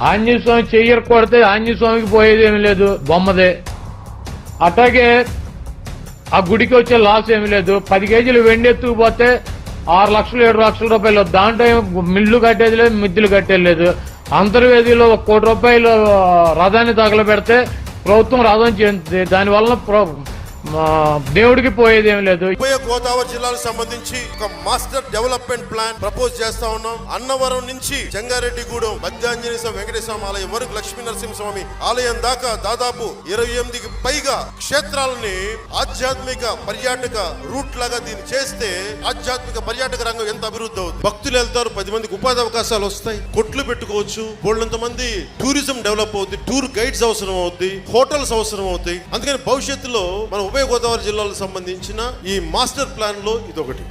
ఆంజనేయ స్వామి చెయ్యరు కొడితే ఆంజనేయ స్వామికి పోయేది ఏమి లేదు, బొమ్మదే. అట్లాగే ఆ గుడికి వచ్చే లాస్ ఏమి లేదు. 10 కేజీలు వెండి ఎత్తుకుపోతే 6 లక్షలు 7 లక్షల రూపాయలు, దాంట్లో మిల్లు కట్టేది లేదు, మిద్దులు కట్టేది లేదు. అంతర్వేదిలో 1 కోటి రూపాయలు రథాన్ని తగలబెడితే ప్రభుత్వం రథం చెందుతుంది, దానివల్ల దేవుడికి పోయేది ఏమి లేదు. ఉభయ గోదావరి జిల్లాలకు సంబంధించి ఒక మాస్టర్ డెవలప్మెంట్ ప్లాన్ ప్రపోజ్ చేస్తా ఉన్నాం. అన్నవరం నుంచి జంగారెడ్డిగూడెం మధ్యాంజనేయ స్వామి వెంకటేశ్వర ఆలయం వరకు లక్ష్మీ నరసింహస్వామి ఆలయం దాకా దాదాపు 28కి పైగా క్షేత్రాలని ఆధ్యాత్మిక పర్యాటక రూట్ లాగా దీన్ని చేస్తే ఆధ్యాత్మిక పర్యాటక రంగం ఎంత అభివృద్ధి అవుతుంది. భక్తులు వెళ్తారు, 10 మందికి ఉపాధి అవకాశాలు వస్తాయి, కొట్లు పెట్టుకోవచ్చు, బోల్డంత మంది టూరిజం డెవలప్ అవుతుంది, టూర్ గైడ్స్ అవసరం అవుతాయి, హోటల్స్ అవసరం అవుతాయి. అందుకని భవిష్యత్తులో మన ఉభయ గోదావరి జిల్లాలకు సంబంధించిన ఈ మాస్టర్ ప్లాన్ లో ఇదొకటి.